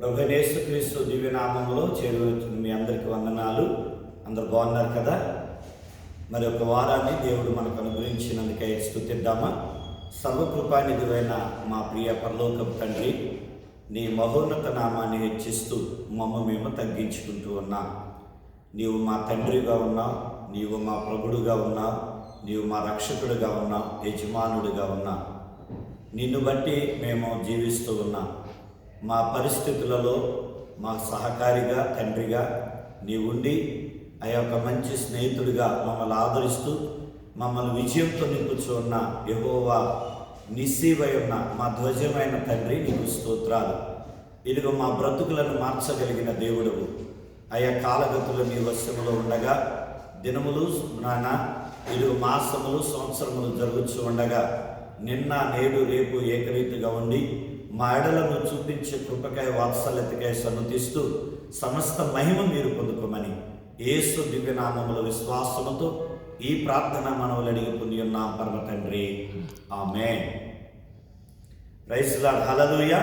ప్రభువైన యేసుక్రీస్తు దివ్యనామంలో చేరువచ్చిన మీ అందరికీ వందనాలు. అందరు బాగున్నారు కదా? మరి ఒక వారాన్ని దేవుడు మనకు అనుగ్రహించినందుకై స్తుతిద్దామా. సర్వకృపానిధివైన మా ప్రియ పరలోకపు తండ్రి, నీ మహోన్నత నామాన్ని హెచ్చిస్తూ మేము తగ్గించుకుంటూ ఉన్నాం. నీవు మా తండ్రిగా ఉన్నావు, నీవు మా ప్రభుడుగా ఉన్నావు, నీవు మా రక్షకుడుగా ఉన్నావు, యజమానుడిగా ఉన్నావు. నిన్ను బట్టి మేము జీవిస్తూ ఉన్నాం. మా పరిస్థితులలో మా సహకారిగా, తండ్రిగా నీవుండి ఆ యొక్క మంచి స్నేహితుడిగా మమ్మల్ని ఆదరిస్తూ మమ్మల్ని విజయంతో నింపుచూ ఉన్న యెహోవా నిస్సీవై ఉన్న మా ధ్వజమైన తండ్రి, నీకు స్తోత్రాలు. ఇదిగో మా బ్రతుకులను మార్చగలిగిన దేవుడవు. ఆయా కాలగతులు నీ వశములో ఉండగా, దినములు ఇదిగో మాసములు సంవత్సరములు జరుగుతూ ఉండగా, నిన్న నేడు రేపు ఏకరీతిగా ఉండి మా ఎడలను చూపించే కృపకాయ వాత్సల్యతకై సన్నతిస్తూ సమస్త మహిమ మీరు పొందుకోమని యేసు దివ్యనామముల విశ్వాసముతో ఈ ప్రార్థన మనవులు అడిగి పొంది ఉన్నాం పరమ తండ్రి, ఆమేన్. ప్రైజ్ లార్డ్, హల్లెలూయా.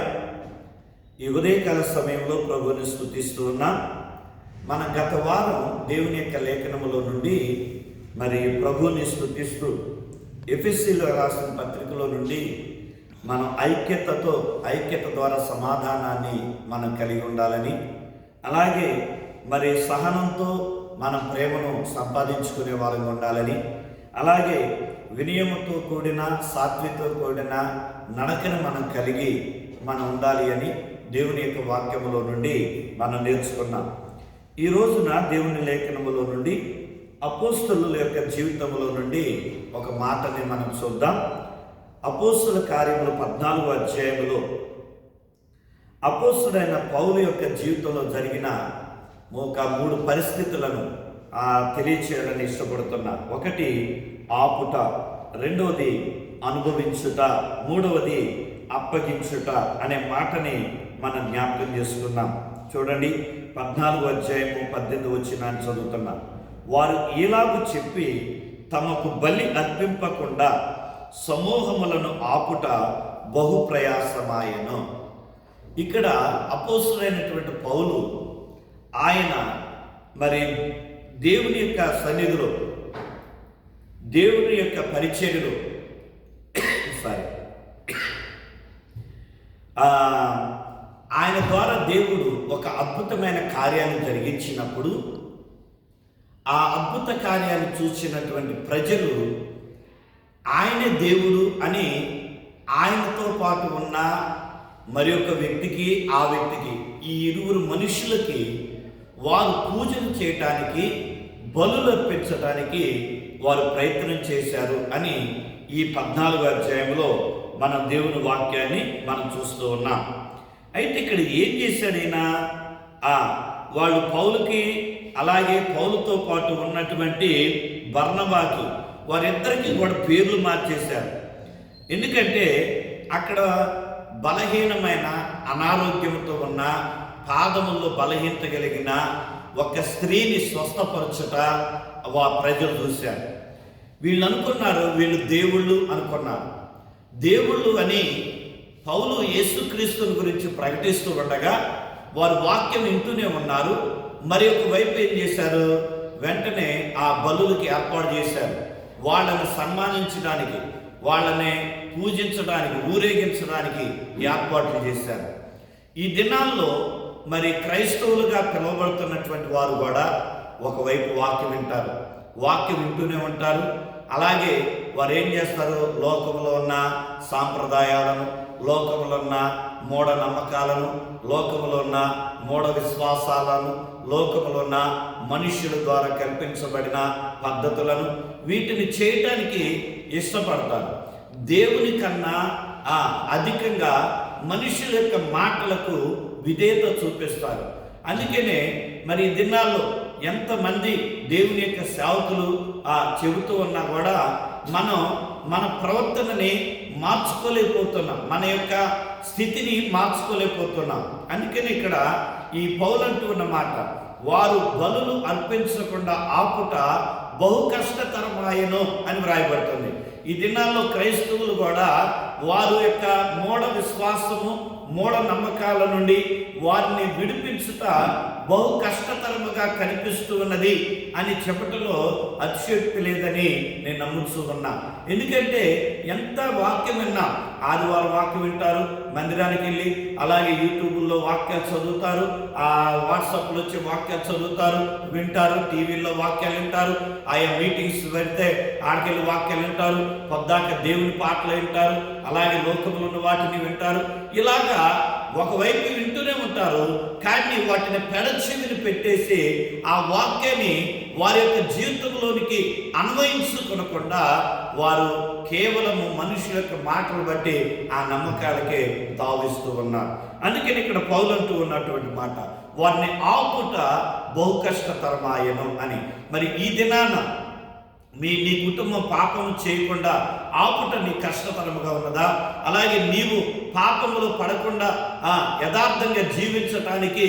ఈ ఉదయకాల సమయంలో ప్రభువుని స్తుతిస్తూ ఉన్నాం. మన గత వారం దేవుని యొక్క లేఖనములో నుండి మరి ప్రభువుని స్తుతిస్తూ ఎఫెసీలో రాసిన పత్రికలో నుండి మనం ఐక్యత ద్వారా సమాధానాన్ని మనం కలిగి ఉండాలని, అలాగే మరి సహనంతో మనం ప్రేమను సంపాదించుకునే వారంగా ఉండాలని, అలాగే వినయముతో కూడిన సాత్వితో కూడిన నడకను మనం కలిగి మనం ఉండాలి అని దేవుని యొక్క వాక్యములో నుండి మనం నేర్చుకున్నాం. ఈ రోజున దేవుని లేఖనములో నుండి అపోస్తలుల యొక్క జీవితంలో నుండి ఒక మాటని మనం చూద్దాం. అపోస్తల కార్యములు 14వ అధ్యాయంలో అపోస్తలుడైన పౌలు యొక్క జీవితంలో జరిగిన ఒక 3 పరిస్థితులను తెలియచేయాలని ఇష్టపడుతున్నా. ఒకటి ఆపుట, రెండవది అనుభవించుట, మూడవది అప్పగించుట అనే మాటని మనం జ్ఞాపకం చేసుకున్నాం. చూడండి, 14వ అధ్యాయము 18 వచనాన్ని చదువుతున్నా. వారు ఇలాగు చెప్పి తమకు బలి అర్పింపకుండా సమూహములను ఆపుట బహు ప్రయాసమాయను. ఇక్కడ అపోస్తలుడైనటువంటి పౌలు ఆయన మరి దేవుని యొక్క సన్నిధిలో, దేవుని యొక్క పరిచర్యలో ఆయన ద్వారా దేవుడు ఒక అద్భుతమైన కార్యాన్ని జరిగించినప్పుడు ఆ అద్భుత కార్యాన్ని చూసినటువంటి ప్రజలు ఆయనే దేవుడు అని ఆయనతో పాటు ఉన్న మరి ఒక వ్యక్తికి, ఆ వ్యక్తికి, ఈ ఇరువురు మనుషులకి వారు పూజలు చేయటానికి, బలులు అర్పించడానికి వారు ప్రయత్నం చేశారు అని ఈ 14వ అధ్యాయంలో మనం దేవుని వాక్యాన్ని మనం చూస్తూ ఉన్నాం. అయితే ఇక్కడ ఏం చేశాడైనా వాళ్ళు పౌలుకి, అలాగే పౌలుతో పాటు ఉన్నటువంటి బర్నబాకి, వారిద్దరికీ కూడా పేర్లు మార్చేశారు. ఎందుకంటే అక్కడ బలహీనమైన, అనారోగ్యంతో ఉన్న, పాదముల్లో బలహీనత కలిగిన ఒక స్త్రీని స్వస్థపరచుట ప్రజలు చూశారు. వీళ్ళు అనుకున్నారు వీళ్ళు దేవుళ్ళు అనుకున్నారు. దేవుళ్ళు అని పౌలు యేసుక్రీస్తుని గురించి ప్రకటిస్తూ ఉండగా వారు వాక్యం వింటూనే ఉన్నారు. మరి ఒక వైపు ఏం చేశారు, వెంటనే ఆ బలులకి ఏర్పాటు చేశారు. వాళ్ళని సన్మానించడానికి, వాళ్ళని పూజించడానికి, ఊరేగించడానికి ఏర్పాట్లు చేశారు. ఈ దినాల్లో మరి క్రైస్తవులుగా పిలువబడుతున్నటువంటి వారు కూడా ఒకవైపు వాక్యం వింటారు, వాక్యం వింటూనే ఉంటారు. అలాగే వారు ఏం చేస్తారు, లోకంలో ఉన్న సాంప్రదాయాలను, లోకంలో ఉన్న మూఢ నమ్మకాలను, లోకంలో ఉన్న మూఢ విశ్వాసాలను, లోకంలో ఉన్న మనుష్యుల ద్వారా కల్పించబడిన పద్ధతులను, వీటిని చేయటానికి ఇష్టపడతారు. దేవుని కన్నా అధికంగా మనుషుల యొక్క మాటలకు విధేయత చూపిస్తారు. అందుకనే మరి ఈ దినాల్లో ఎంతమంది దేవుని యొక్క సేవకులు చెబుతూ ఉన్నా కూడా మనం మన ప్రవర్తనని మార్చుకోలేకపోతున్నాం, మన యొక్క స్థితిని మార్చుకోలేకపోతున్నాం. అందుకని ఇక్కడ ఈ పౌలు అంటూ ఉన్న మాట, వారు బలులు అర్పించకుండా ఆపుట బహు కష్టతరమాయను అని వ్రాయబడుతుంది. ఈ దినాల్లో క్రైస్తవులు కూడా వారు యొక్క మూఢ విశ్వాసము, మూఢ నమ్మకాల నుండి వారిని విడిపించుట బహు కష్టతరముగా కనిపిస్తూ ఉన్నది అని చెప్పటంలో అతిశయోక్తి లేదని నేను నమ్ముతూ ఉన్నా. ఎందుకంటే ఎంత వాక్యం విన్నా, ఆదివారం వాక్యం వింటారు, మందిరానికి వెళ్ళి అలాగే యూట్యూబ్లో వాక్యాలు చదువుతారు, వాట్సాప్లో వచ్చే వాక్యాలు చదువుతారు, వింటారు, టీవీలో వాక్యాలు వింటారు, ఆయా మీటింగ్స్ పెడితే ఆడికెళ్ళి వాక్యాలు వింటారు, పొద్దాక దేవుని పాటలు వింటారు, అలాగే లోకంలో ఉన్న వాటిని వింటారు. ఇలాగా ఒకవైపు వింటూనే ఉంటారు, కానీ వాటిని పెడచెవిని పెట్టేసి ఆ వాక్యాన్ని వారి యొక్క జీవితంలోనికి అన్వయించుకొనకుండా వారు కేవలము మనుషుల యొక్క మాటలు బట్టి ఆ నమ్మకాలకే తావిస్తూ ఉన్నారు. అందుకని ఇక్కడ పౌలు అంటూ ఉన్నటువంటి మాట, వారిని ఆపుట బహు కష్టతరమాయను అని. మరి ఈ దినాన నీ కుటుంబం పాపము చేయకుండా ఆపుట నీ కష్టతరముగా ఉన్నదా? అలాగే నీవు పాపములో పడకుండా యథార్థంగా జీవించటానికి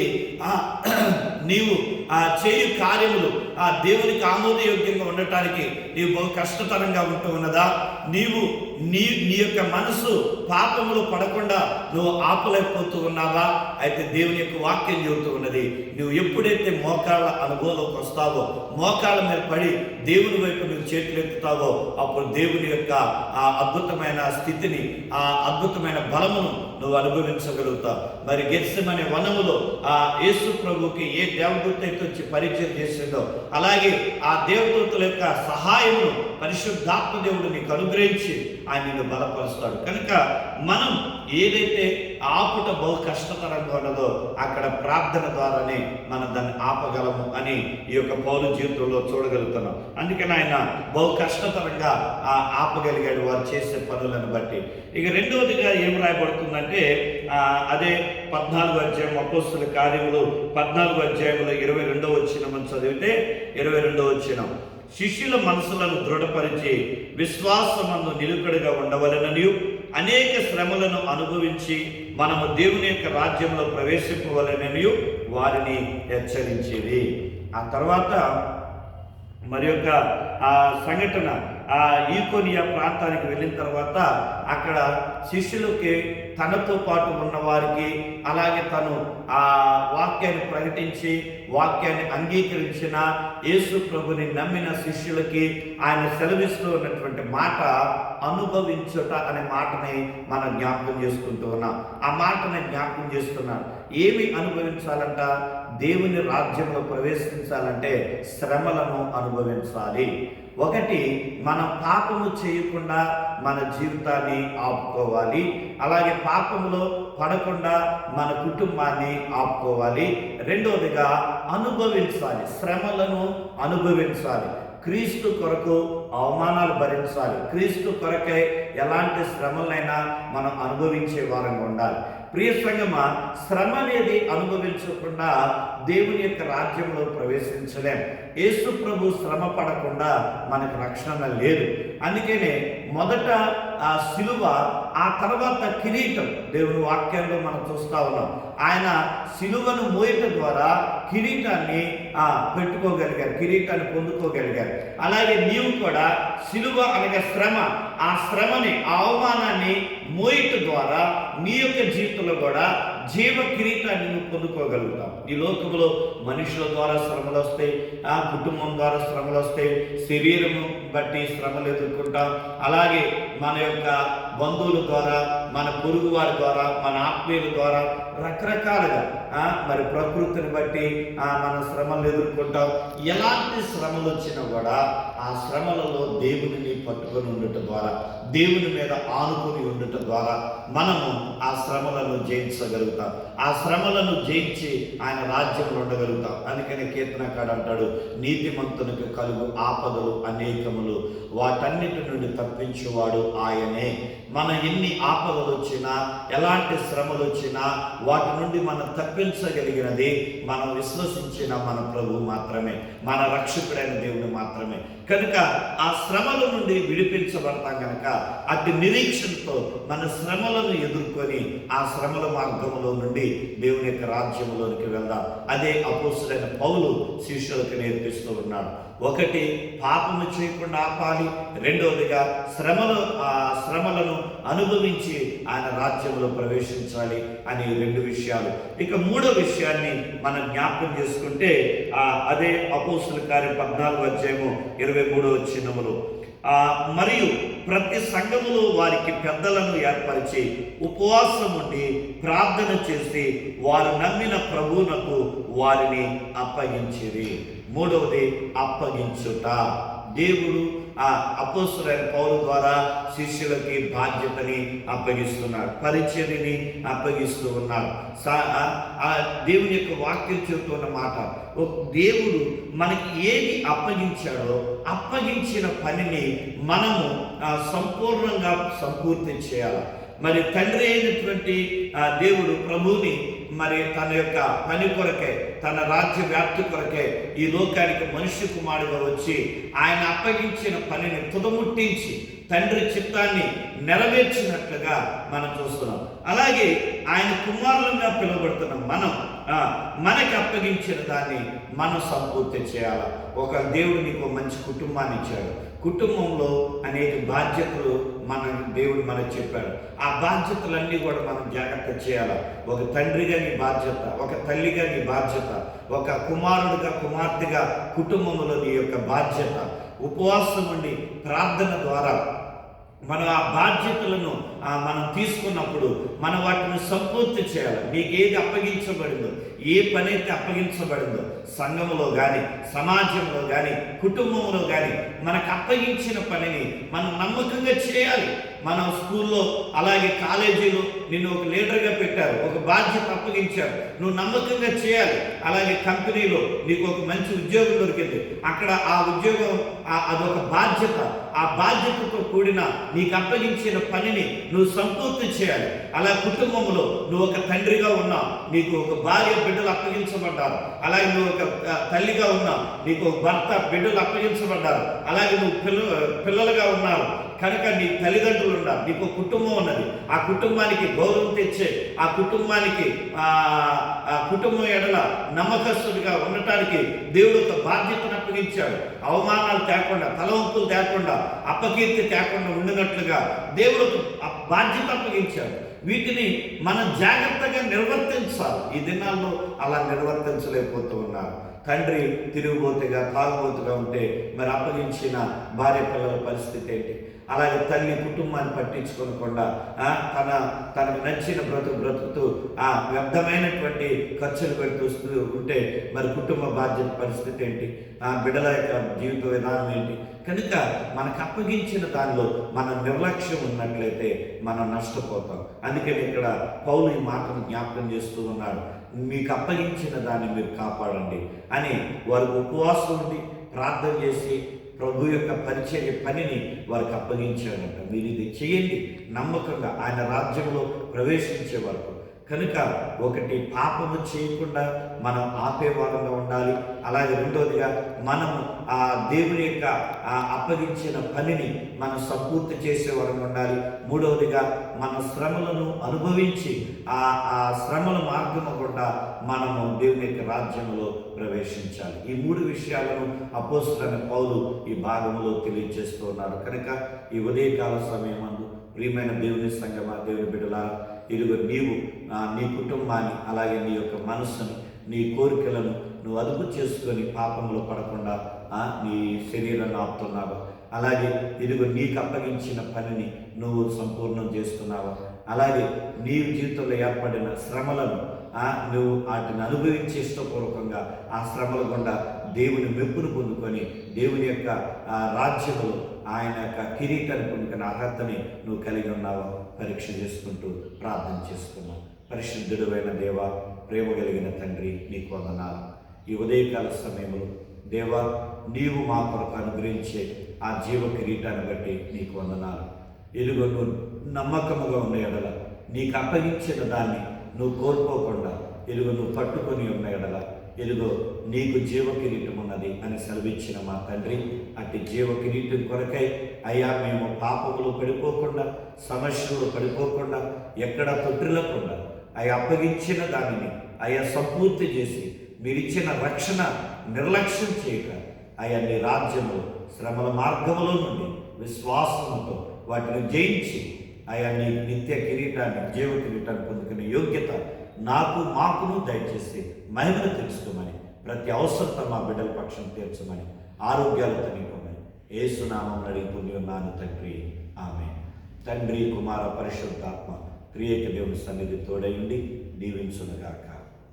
నీవు చేయు కార్యములు దేవునికి ఆమోదయోగ్యంగా ఉండటానికి నీవు బహు కష్టతరంగా ఉంటూ ఉన్నదా? నీ యొక్క మనసు పాపములో పడకుండా నువ్వు ఆపలేకపోతూ ఉన్నావా? అయితే దేవుని యొక్క వాక్యం చెబుతూ ఉన్నది, నువ్వు ఎప్పుడైతే మోకాళ్ళ అనుభవంలోకి వస్తావో, మోకాళ్ళ మీద పడి దేవుని వైపు నువ్వు చేతులు ఎత్తుతావో, అప్పుడు దేవుని యొక్క ఆ అద్భుతమైన స్థితిని, ఆ అద్భుతమైన బలమును నువ్వు అనుభవించగలుగుతావు. మరి గెత్సెమనే వనములో యేసు ప్రభుకి ఏ దేవదూత అయితే వచ్చి పరిచయం చేసిందో, అలాగే ఆ దేవదూతల యొక్క సహాయమును పరిశుద్ధాత్మ దేవుడు నీకు అనుగ్రహించి ఆయన నిన్ను బలపరుస్తాడు. కనుక మనం ఏదైతే ఆపుట బహు కష్టతరంగా ఉన్నదో అక్కడ ప్రార్థన ద్వారానే మనం దాన్ని ఆపగలము అని ఈ యొక్క పౌలు జీవితంలో చూడగలుగుతున్నాం. అందుకని ఆయన బహు కష్టతరంగా ఆపగలిగాడు వారు చేసే పనులను బట్టి. ఇక రెండవదిగా ఏం రాయబడుతుందంటే అదే 14వ అధ్యాయం అపోస్తలుల కార్యములు 14వ అధ్యాయంలో 22వ వచనం చదివితే 22వ వచనం, శిష్యుల మనసులను దృఢపరిచి విశ్వాసమందు నిలుకడగా ఉండవలెననియు అనేక శ్రమలను అనుభవించి మనము దేవుని యొక్క రాజ్యంలో ప్రవేశింపవలెననియు వారిని హెచ్చరించేది. ఆ తర్వాత మరి యొక్క సంఘటన ఈకోనియా ప్రాంతానికి వెళ్ళిన తర్వాత అక్కడ శిష్యులకి తనతో పాటు ఉన్న వారికి, అలాగే తను ఆ వాక్యాన్ని ప్రకటించి వాక్యాన్ని అంగీకరించిన యేసు ప్రభుని నమ్మిన శిష్యులకి ఆయన సెలవిస్తూ ఉన్నటువంటి మాట అనుభవించుట అనే మాటని మనం జ్ఞాపకం చేసుకుంటూ ఉన్నాం. ఆ మాటని జ్ఞాపకం చేస్తున్నాం. ఏమి అనుభవించాలంట? దేవుని రాజ్యంలో ప్రవేశించాలంటే శ్రమలను అనుభవించాలి. ఒకటి, మనం పాపము చేయకుండా మన జీవితాన్ని ఆపుకోవాలి. అలాగే పాపములో పడకుండా మన కుటుంబాన్ని ఆపుకోవాలి. రెండవదిగా అనుభవించాలి, శ్రమలను అనుభవించాలి. క్రీస్తు కొరకు అవమానాలు భరించాలి. క్రీస్తు కొరకై ఎలాంటి శ్రమలైనా మనం అనుభవించే వారంగా ఉండాలి. ప్రియ సంగమా, శ్రమ అనేది అనుభవించకుండా దేవుని యొక్క రాజ్యంలో ప్రవేశించలేం. యేసు ప్రభు శ్రమ పడకుండా మనకు రక్షణ లేదు. అందుకనే మొదట ఆ శిలువ, ఆ తర్వాత కిరీటం. దేవుని వాక్యంలో మనం చూస్తా ఉన్నాం, ఆయన శిలువను మోయటం ద్వారా కిరీటాన్ని పెట్టుకోగలిగారు, కిరీటాన్ని పొందుకోగలిగారు. అలాగే నీవు కూడా శిలువ అనగా శ్రమ, ఆ శ్రమని, ఆ అవమానాన్ని మోయటం ద్వారా నీ యొక్క జీవితంలో కూడా జీవ కిరీటాన్ని నువ్వు పొందుకోగలుగుతావు. ఈ లోకంలో మనుషుల ద్వారా శ్రమలు వస్తాయి, ఆ కుటుంబం ద్వారా శ్రమలు వస్తాయి, శరీరము బట్టి శ్రమలు ఎదుర్కొంటాం. అలాగే మన యొక్క బంధువుల ద్వారా, మన పొరుగు వారి ద్వారా, మన ఆత్మీయుల ద్వారా రకరకాలుగా మరి ప్రకృతిని బట్టి మన శ్రమలు ఎదుర్కొంటాం. ఎలాంటి శ్రమలు వచ్చినా కూడా ఆ శ్రమలలో దేవుడిని పట్టుకొని ఉండటం ద్వారా, దేవుని మీద ఆనుకొని ఉండటం ద్వారా మనము ఆ శ్రమలను జయించగలుగుతాం. ఆ శ్రమలను జయించి ఆయన రాజ్యంలో ఉండగలుగుతాం. అందుకని కీర్తనకాడు అంటాడు, నీతిమంతునికి కలుగు ఆపదలు అనేకములు, వాటన్నిటి నుండి తప్పించువాడు ఆయనే. మన ఎన్ని ఆపదలు వచ్చినా, ఎలాంటి శ్రమలు వచ్చినా వాటి నుండి మనం తప్పించగలిగినది మనం విశ్వసించిన మన ప్రభువు మాత్రమే, మన రక్షకుడైన దేవుడు మాత్రమే. కనుక ఆ శ్రమల నుండి విడిపించబడతాం. కనుక అతి నిరీక్షణతో మన శ్రమలను ఎదుర్కొని ఆ శ్రమల మార్గంలో నుండి దేవుని యొక్క రాజ్యంలోనికి వెళ్దాం. అదే అపోస్తులైన పౌలు శిష్యులకు నేర్పిస్తూ ఉన్నాడు. ఒకటి, పాపము చేయకుండా ఆపాలి. రెండవదిగా శ్రమలను అనుభవించి ఆయన రాజ్యంలో ప్రవేశించాలి అనే రెండు విషయాలు. ఇక మూడో విషయాన్ని మనం జ్ఞాపకం చేసుకుంటే అదే అపోస్తుల కార్యం 14:23 మరియు ప్రతి సంఘములో వారికి పెద్దలను ఏర్పరిచి ఉపవాసం ఉండి ప్రార్థన చేసి వారు నమ్మిన ప్రభువునకు వారిని అప్పగించిరి. మూడవది అప్పగించుట. దేవుడు అపోస్తలుడైన పౌలు ద్వారా శిష్యులకి బాధ్యతని అప్పగిస్తున్నాడు, పరిచర్యని అప్పగిస్తూ ఉన్నాడు. దేవుని యొక్క వాక్యం చెబుతున్న మాట, దేవుడు మనకి ఏది అప్పగించాడో అప్పగించిన పనిని మనము సంపూర్ణంగా సంపూర్తి చేయాలి. మరి తండ్రి అయినటువంటి దేవుడు ప్రభువుని మరి తన యొక్క పని కొరకే, తన రాజ్య వ్యాప్తి కొరకే ఈ లోకానికి మనుష్య కుమారుడుగా వచ్చి ఆయన అప్పగించిన పనిని తుదముట్టించి తండ్రి చిత్తాన్ని నెరవేర్చినట్లుగా మనం చూస్తున్నాం. అలాగే ఆయన కుమారులుగా పిలువబడుతున్న మనం మనకి అప్పగించిన దాన్ని మనం సంపూర్తి చేయాలి. ఒక దేవుడు నీకు మంచి కుటుంబాన్ని ఇచ్చాడు. కుటుంబంలో అనేక బాధ్యతలు దేవుడు మనకు చెప్పాడు. ఆ బాధ్యతలన్నీ కూడా మనం జాగ్రత్త చేయాలి. ఒక తండ్రిగా నీ బాధ్యత, ఒక తల్లిగా నీ బాధ్యత, ఒక కుమారుడిగా కుమార్తెగా కుటుంబంలో నీ యొక్క బాధ్యత. ఉపవాసం ఉండి ప్రార్థన ద్వారా మనం ఆ బాధ్యతలను మనం తీసుకున్నప్పుడు మనం వాటిని సంపూర్తి చేయాలి. నీకు ఏది అప్పగించబడిందో, ఏ పని అయితే అప్పగించబడిందో, సంఘంలో కానీ సమాజంలో కానీ కుటుంబంలో కానీ మనకు అప్పగించిన పనిని మనం నమ్మకంగా చేయాలి. మనం స్కూల్లో అలాగే కాలేజీలో నిన్ను ఒక లీడర్గా పెట్టారు, ఒక బాధ్యత అప్పగించారు, నువ్వు నమ్మకంగా చేయాలి. అలాగే కంపెనీలో నీకు ఒక మంచి ఉద్యోగం దొరికింది, అక్కడ ఆ ఉద్యోగం అదొక బాధ్యత. ఆ బాధ్యతతో కూడిన నీకు అప్పగించిన పనిని నువ్వు సంపూర్తి చేయాలి. అలా కుటుంబంలో నువ్వు ఒక తండ్రిగా ఉన్నావు, నీకు ఒక భార్య బిడ్డలు అప్పగించబడ్డారు. అలాగే నువ్వు ఒక తల్లిగా ఉన్నావు, నీకు ఒక భర్త బిడ్డలు అప్పగించబడ్డారు. అలాగే నువ్వు పిల్లలుగా ఉన్నారు కనుక నీ తల్లిదండ్రులు ఉన్నారు, నీకు కుటుంబం ఉన్నది. ఆ కుటుంబానికి గౌరవం తెచ్చే, ఆ కుటుంబానికి కుటుంబం ఎడల నమ్మకస్తుడిగా ఉండటానికి దేవుడు ఒక బాధ్యతను అప్పగించాడు. అవమానాలు తేకుండా, తలవంపులు తేకుండా, అపకీర్తి తేకుండా ఉండినట్లుగా దేవుడు ఒక బాధ్యత అప్పగించాడు. వీటిని మనం జాగ్రత్తగా నిర్వర్తించాలి. ఈ దినాల్లో అలా నిర్వర్తించలేకపోతూ ఉన్నారు. తండ్రి తిరుగుబోతుగా తాగుబోతుగా ఉంటే మరి అప్పగించిన భార్య పిల్లల పరిస్థితి ఏంటి? అలాగే తల్లి కుటుంబాన్ని పట్టించుకోకుండా తనకు నచ్చిన బ్రతుకుతూ వ్యర్థమైనటువంటి ఖర్చులు పెడుతూ ఉంటే మరి కుటుంబ బాధ్యత పరిస్థితి ఏంటి? బిడ్డల యొక్క జీవిత విధానం ఏంటి? కనుక మనకు అప్పగించిన దానిలో మన నిర్లక్ష్యం ఉన్నట్లయితే మనం నష్టపోతాం. అందుకని ఇక్కడ పౌలు ఈ మాటను జ్ఞాపకం చేస్తూ ఉన్నాడు, మీకు అప్పగించిన దాన్ని మీరు కాపాడండి అని. వారు ఉపవాసం ఉండి ప్రార్థన చేసి ప్రభు యొక్క పరిచర్య పనిని వారికి అప్పగించాడంట. మీరు ఇది చేయండి నమ్మకంగా ఆయన రాజ్యంలో ప్రవేశించే వరకు. కనుక ఒకటి, పాపము చేయకుండా మనం ఆపేవారంగా ఉండాలి. అలాగే రెండవదిగా మనము ఆ దేవుని యొక్క అప్పగించిన పనిని మనం సంపూర్తి చేసేవారంగా ఉండాలి. మూడవదిగా మన శ్రమలను అనుభవించి ఆ శ్రమల మార్గము గుండా మనము దేవుని యొక్క రాజ్యంలో ప్రవేశించాలి. ఈ మూడు విషయాలను అపోస్తలుడైన పౌలు ఈ భాగంలో తెలియజేస్తూ ఉన్నారు. కనుక ఈ ఉదయకాల సమయమందు ప్రియమైన దేవుని సంగమా, దేవుని బిడ్డలారా, ఇదిగో నీవు నీ కుటుంబాన్ని, అలాగే నీ యొక్క మనస్సును, నీ కోరికలను నువ్వు అదుపు చేసుకొని పాపంలో పడకుండా నీ శరీరాన్ని ఆపుతున్నావా? అలాగే ఇదిగో నీకు అప్పగించిన పనిని నువ్వు సంపూర్ణం చేస్తున్నావా? అలాగే నీ జీవితంలో ఏర్పడిన శ్రమలను నువ్వు వాటిని అనుభవించి ఇష్టపూర్వకంగా ఆ శ్రమల గుండా దేవుని మెప్పును పొందుకొని దేవుని యొక్క రాజ్యంలో ఆయన యొక్క కిరీటాన్ని పొందుకునే అర్హతని నువ్వు కలిగి ఉన్నావా? పరీక్ష చేసుకుంటూ ప్రార్థన చేసుకున్నావు. పరిశుద్ధుడైన దేవా, ప్రేమ కలిగిన తండ్రి, నీకు వందనాలు. ఈ ఉదయకాల సమయంలో దేవా, నీవు మా కొరకు అనుగ్రహించే ఆ జీవ కిరీటాన్ని బట్టి నీకు వందనాలు. ఇదిగో నువ్వు నమ్మకముగా ఉన్న ఎడల, నీకు అప్పగించిన దాన్ని నువ్వు కోల్పోకుండా ఇదిగో నువ్వు పట్టుకొని ఉన్న ఎడల, ఇదిగో నీకు జీవ కిరీటం ఉన్నది అని సెలవిచ్చిన మా తండ్రి, అట్టి జీవ కిరీటం కొరకై అయ్యా మేము పాపములు పడిపోకుండా, సమస్యలు పడిపోకుండా, ఎక్కడ తొట్టిల్లకుండా అయ్యా అప్పగించిన దానిని అయ్యా సంపూర్తి చేసి మీరిచ్చిన రక్షణ నిర్లక్ష్యం చేయక అయ్యా నీ రాజ్యంలో శ్రమల మార్గములో నుండి విశ్వాసంతో వాటిని జయించి ఆయా నీ నిత్య కిరీటాన్ని, జీవ కిరీటాన్ని పొందుకునే యోగ్యత మాకును దయచేసి మహిమను తెలుసుకోమని, ప్రతి అవసరత మా బిడ్డల పక్షం తీర్చమని, ఆరోగ్యాలతో నింపమని యేసునామమున అడిగి ఉన్నాను తండ్రి, ఆమేన్. తండ్రి, కుమార, పరిశుద్ధాత్మ త్రియేక దేవుని సన్నిధి తోడై ఉండి దీవించునుగాక.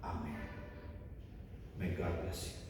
ఆమేన్. May God bless you.